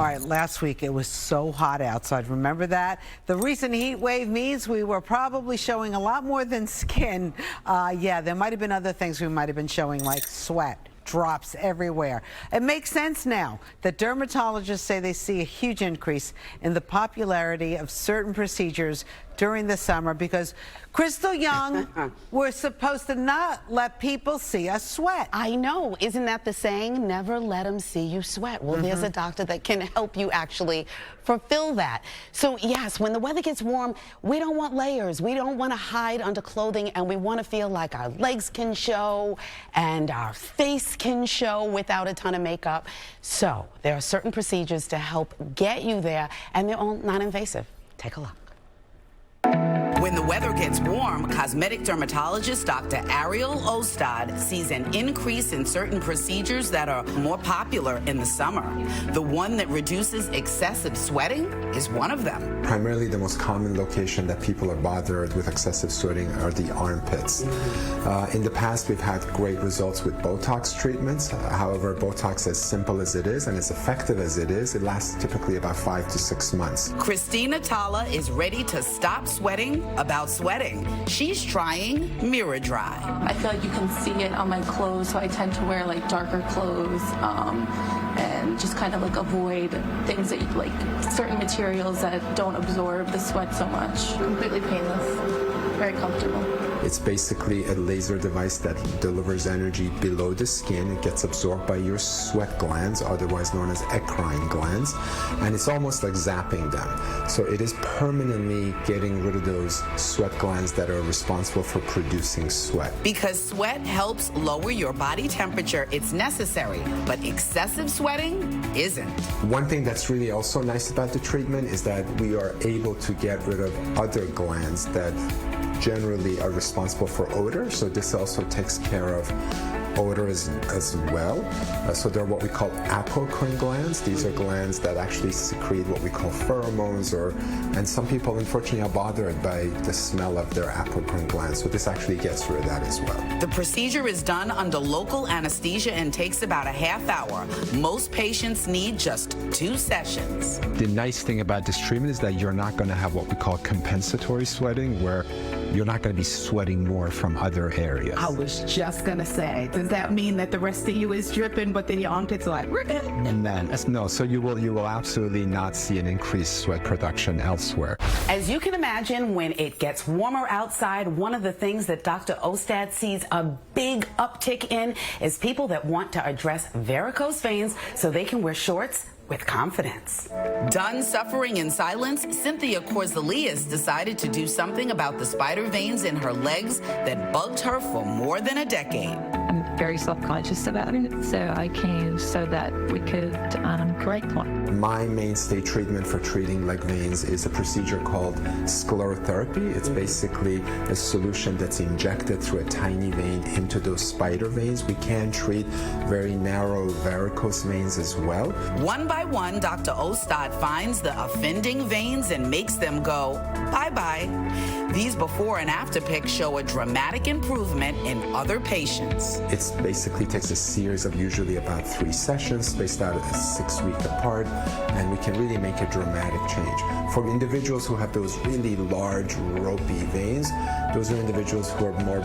right, last week it was so hot outside. Remember that? The recent heat wave means we were probably showing a lot more than skin. Yeah, there might have been other things we might have been showing, like sweat. Drops everywhere. It makes sense now that dermatologists say they see a huge increase in the popularity of certain procedures during the summer because Christal Young, we're supposed to not let people see us sweat. I know. Isn't that the saying? Never let them see you sweat. Well, there's a doctor that can help you actually fulfill that. So yes, when the weather gets warm, we don't want layers. We don't want to hide under clothing, and we want to feel like our legs can show and our face can show without a ton of makeup. So there are certain procedures to help get you there, and they're all non-invasive. Take a look. When the weather gets warm, cosmetic dermatologist Dr. Ariel Ostad sees an increase in certain procedures that are more popular in the summer. The one that reduces excessive sweating is one of them. Primarily the most common location that people are bothered with excessive sweating are the armpits. In the past, we've had great results with Botox treatments. However, Botox, as simple as it is and as effective as it is, it lasts typically about 5 to 6 months. Christina Tala is ready to stop sweating about sweating. She's trying Mirror Dry. I feel like you can see it on my clothes, so I tend to wear like darker clothes and just kind of like avoid things that like certain materials that don't absorb the sweat so much. Completely painless, very comfortable. It's basically a laser device that delivers energy below the skin. It gets absorbed by your sweat glands, otherwise known as eccrine glands, and it's almost like zapping them. So it is permanently getting rid of those sweat glands that are responsible for producing sweat. Because sweat helps lower your body temperature, it's necessary, but excessive sweating isn't. One thing that's really also nice about the treatment is that we are able to get rid of other glands that generally are responsible for odor, so this also takes care of odor as well. So they're what we call apocrine glands. These are glands that actually secrete what we call pheromones, and some people unfortunately are bothered by the smell of their apocrine glands, so this actually gets rid of that as well. The procedure is done under local anesthesia and takes about a half hour. Most patients need just 2 sessions. The nice thing about this treatment is that you're not going to have what we call compensatory sweating, where you're not going to be sweating more from other areas. I was just going to say, does that mean that the rest of you is dripping, but then your armpits are like, we're good? And then, no, so you will absolutely not see an increased sweat production elsewhere. As you can imagine, when it gets warmer outside, one of the things that Dr. Ostad sees a big uptick in is people that want to address varicose veins so they can wear shorts with confidence. Done suffering in silence, Cynthia Corzelius decided to do something about the spider veins in her legs that bugged her for more than a decade. I'm very self-conscious about it, so I came so that we could correct one. My mainstay treatment for treating leg veins is a procedure called sclerotherapy. It's basically a solution that's injected through a tiny vein into those spider veins. We can treat very narrow varicose veins as well. One by one, Dr. Ostad finds the offending veins and makes them go bye-bye. These before and after pics show a dramatic improvement in other patients. It basically takes a series of usually about 3 sessions spaced out 6 weeks apart, and we can really make a dramatic change. For individuals who have those really large, ropey veins, those are individuals who are more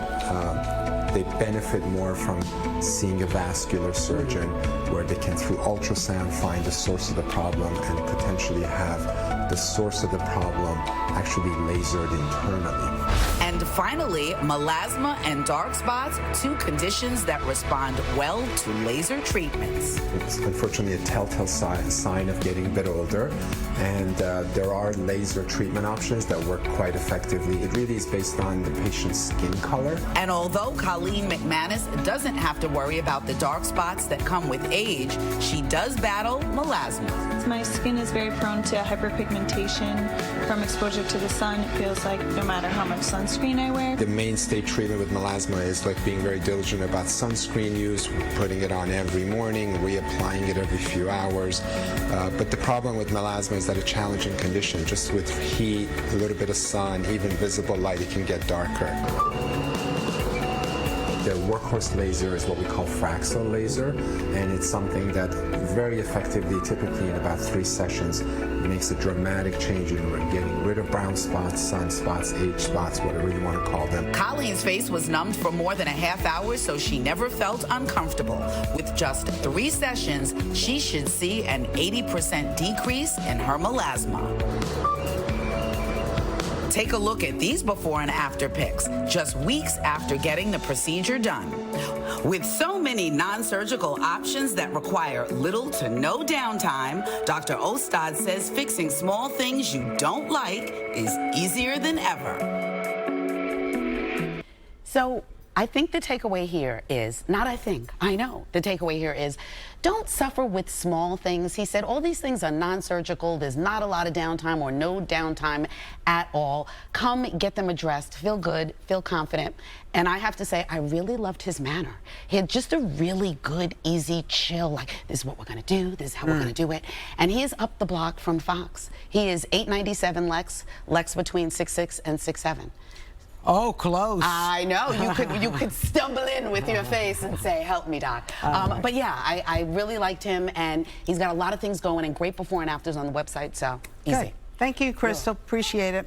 they benefit more from seeing a vascular surgeon where they can, through ultrasound, find the source of the problem and potentially have the source of the problem actually lasered internally. And finally, melasma and dark spots, 2 conditions that respond well to laser treatments. It's unfortunately a telltale sign of getting a bit older, and there are laser treatment options that work quite effectively. It really is based on the patient's skin color. And although Colleen McManus doesn't have to worry about the dark spots that come with age, she does battle melasma. My skin is very prone to hyperpigmentation from exposure to the sun. It feels like no matter how much sunscreen I wear. The mainstay treatment with melasma is like being very diligent about sunscreen use, putting it on every morning, reapplying it every few hours. But the problem with melasma is that a challenging condition. Just with heat, a little bit of sun, even visible light, it can get darker. The workhorse laser is what we call Fraxel laser, and it's something that very effectively, typically in about 3 sessions, makes a dramatic change in getting rid of brown spots, sunspots, age spots, whatever you want to call them. Colleen's face was numbed for more than a half hour, so she never felt uncomfortable. With just 3 sessions, she should see an 80% decrease in her melasma. Take a look at these before and after pics, just weeks after getting the procedure done. With so many non-surgical options that require little to no downtime, Dr. Ostad says fixing small things you don't like is easier than ever. So I think the takeaway here is, I know the takeaway here is, don't suffer with small things. He said all these things are non-surgical. There's not a lot of downtime or no downtime at all. Come get them addressed. Feel good, feel confident. And I have to say, I really loved his manner. He had just a really good, easy, chill, like, this is what we're gonna do, this is how we're gonna do it. And he is up the block from Fox. He is 897 Lex between 6'6" and 6'7". Oh, close. I know. You could stumble in with your face and say, help me, doc. But yeah, I really liked him, and he's got a lot of things going and great before and afters on the website, so easy. Good. Thank you, Christal. Appreciate it.